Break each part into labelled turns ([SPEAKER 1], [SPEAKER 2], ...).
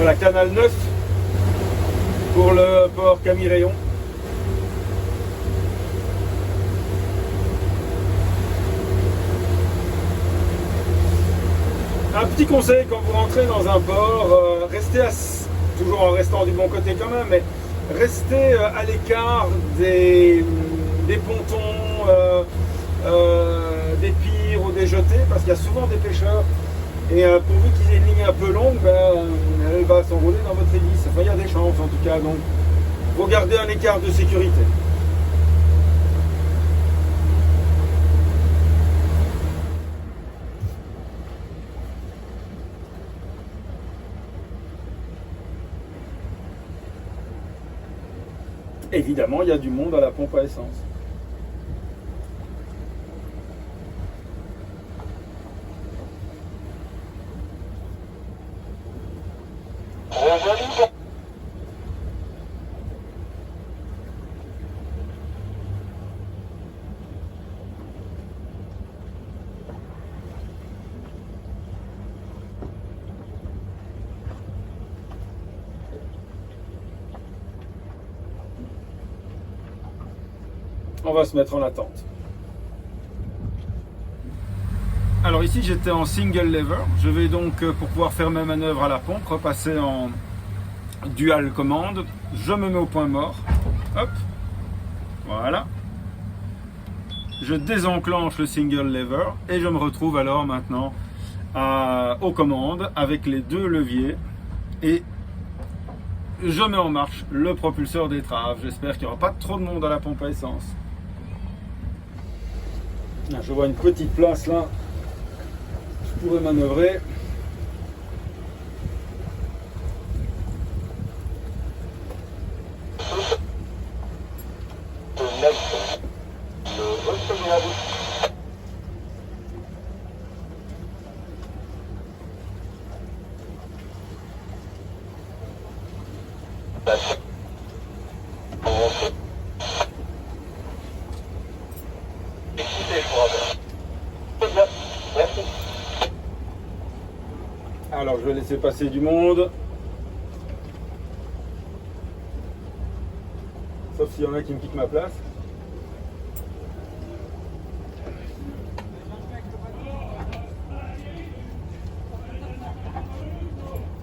[SPEAKER 1] Voilà, canal 9 pour le port Camille-Rayon. Un petit conseil quand vous rentrez dans un port, restez toujours en restant du bon côté quand même, mais restez à l'écart des pontons, des pirs ou des jetés, parce qu'il y a souvent des pêcheurs. Et pourvu qu'ils aient une ligne un peu longue, elle va s'enrouler dans votre hélice. Enfin, il y a des chances en tout cas, donc il faut garder un écart de sécurité. Évidemment, il y a du monde à la pompe à essence. On va se mettre en attente. Alors ici j'étais en single lever. Je vais donc, pour pouvoir faire mes manœuvres à la pompe, repasser en dual commande. Je me mets au point mort. Hop. Voilà. Je désenclenche le single lever et je me retrouve alors maintenant aux commandes avec les deux leviers et je mets en marche le propulseur d'étrave. J'espère qu'il n'y aura pas trop de monde à la pompe à essence. Je vois une petite place là, je pourrais manœuvrer. Alors je vais laisser passer du monde. Sauf s'il y en a qui me piquent ma place.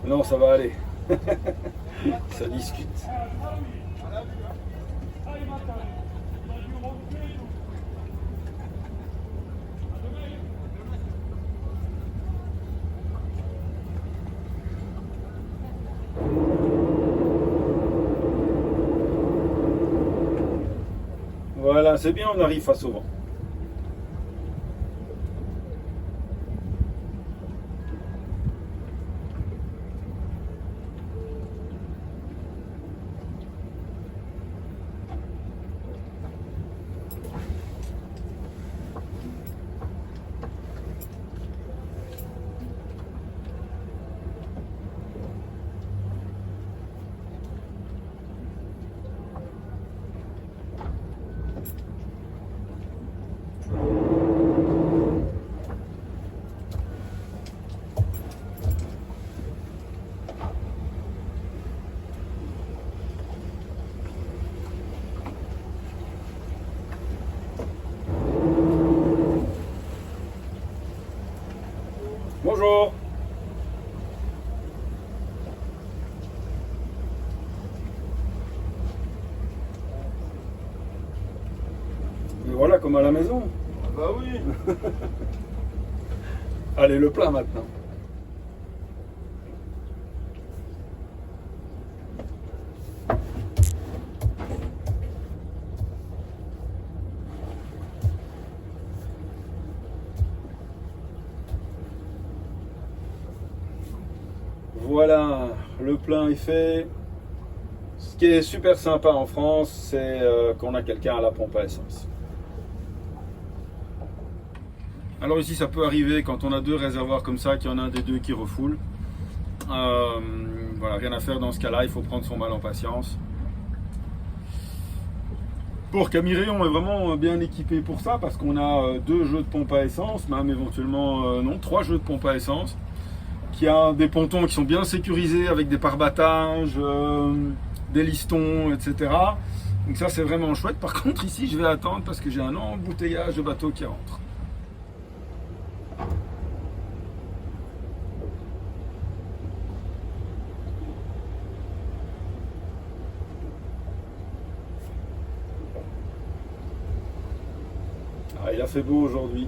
[SPEAKER 1] Non, ça va aller. Ça discute. Voilà, c'est bien, on arrive face au vent. Bonjour. Et voilà comme à la maison.
[SPEAKER 2] Bah oui.
[SPEAKER 1] Allez, le plat maintenant. Voilà, le plein est fait. Ce qui est super sympa en France, c'est qu'on a quelqu'un à la pompe à essence. Alors ici, ça peut arriver quand on a deux réservoirs comme ça, qu'il y en a un des deux qui refoule. Voilà, rien à faire dans ce cas-là, il faut prendre son mal en patience. Pour Camille-Rayon, on est vraiment bien équipé pour ça, parce qu'on a deux jeux de pompe à essence, même éventuellement, non, 3 jeux de pompe à essence, qui a des pontons qui sont bien sécurisés avec des pare-battages, des listons, etc. Donc ça c'est vraiment chouette. Par contre ici je vais attendre parce que j'ai un embouteillage de bateaux qui rentrent. Ah, il a fait beau aujourd'hui.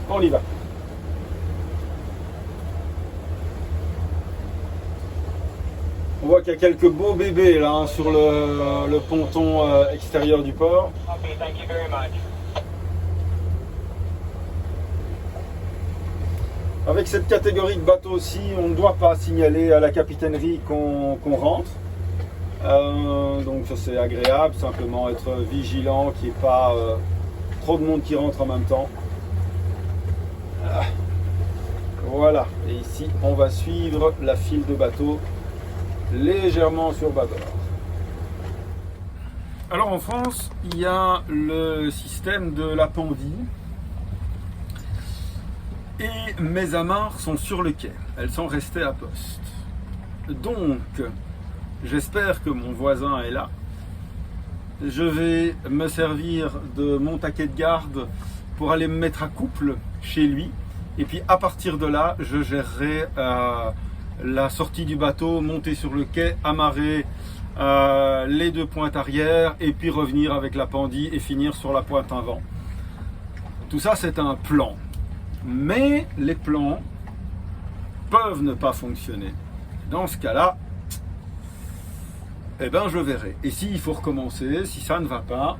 [SPEAKER 1] On y va. On voit qu'il y a quelques beaux bébés là hein, sur le ponton extérieur du port. Avec cette catégorie de bateaux aussi, on ne doit pas signaler à la capitainerie qu'on rentre. Donc ça c'est agréable, simplement être vigilant qu'il n'y ait pas trop de monde qui rentre en même temps. Voilà, et ici on va suivre la file de bateaux légèrement sur bâbord. Alors en France, il y a le système de l'appentis et mes amarres sont sur le quai, elles sont restées à poste. Donc, j'espère que mon voisin est là. Je vais me servir de mon taquet de garde pour aller me mettre à couple chez lui. Et puis à partir de là, je gérerai la sortie du bateau, monter sur le quai, amarrer les deux pointes arrière et puis revenir avec l'appentis et finir sur la pointe avant. Tout ça, c'est un plan. Mais les plans peuvent ne pas fonctionner. Dans ce cas-là, eh ben, je verrai. Et s'il faut recommencer, si ça ne va pas,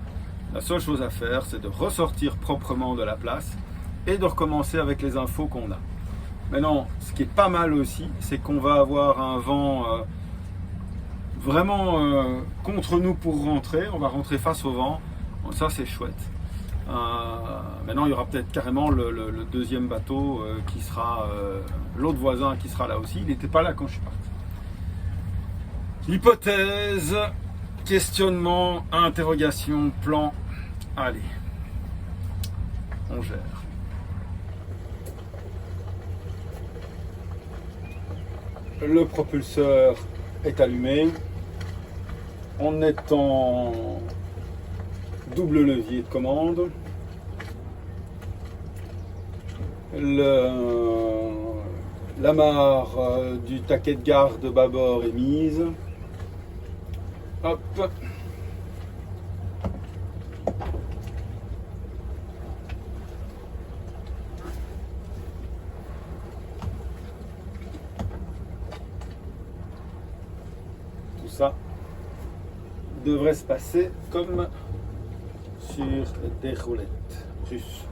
[SPEAKER 1] la seule chose à faire, c'est de ressortir proprement de la place et de recommencer avec les infos qu'on a. Maintenant, ce qui est pas mal aussi, c'est qu'on va avoir un vent vraiment contre nous pour rentrer. On va rentrer face au vent. Bon, ça, c'est chouette. Maintenant, il y aura peut-être carrément le deuxième bateau qui sera l'autre voisin qui sera là aussi. Il n'était pas là quand je suis parti. Hypothèse, questionnement, interrogation, plan. Allez, on gère. Le propulseur est allumé. On est en double levier de commande. L'amarre du taquet de garde de bâbord est mise. Hop. Tout ça devrait se passer comme sur des roulettes russes.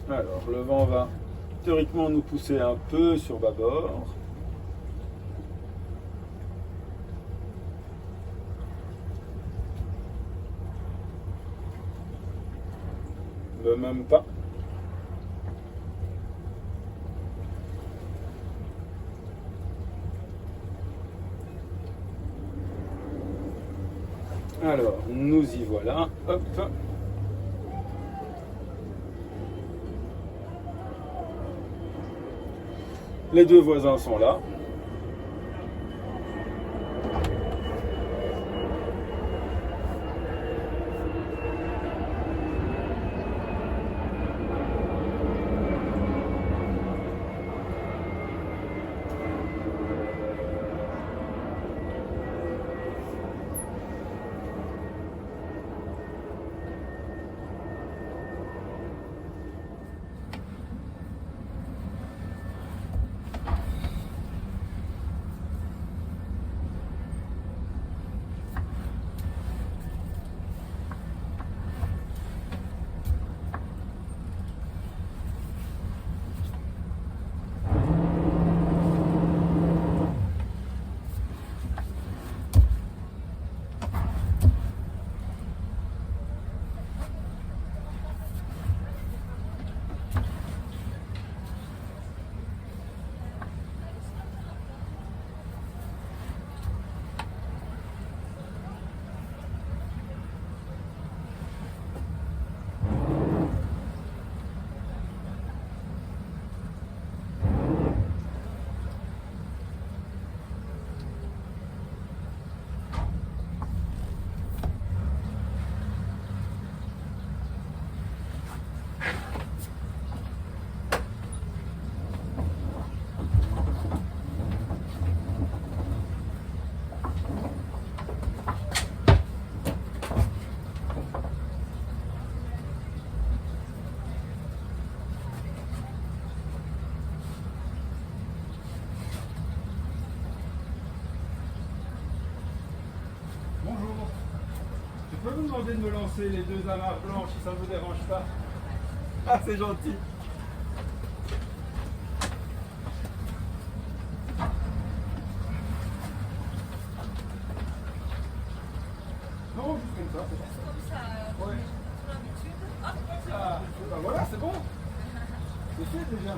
[SPEAKER 1] Alors, le vent va théoriquement nous pousser un peu sur bâbord. Mais même pas. Alors, nous y voilà. Hop. Les deux voisins sont là. peux vous demander de me lancer les deux amarres blanches si ça ne vous dérange pas? Ah, c'est gentil. Non, juste comme ça, c'est parfait.
[SPEAKER 2] Comme ça,
[SPEAKER 1] Ouais.
[SPEAKER 2] pour l'habitude. Hop,
[SPEAKER 1] Ah, bah voilà, c'est bon. C'est fait déjà.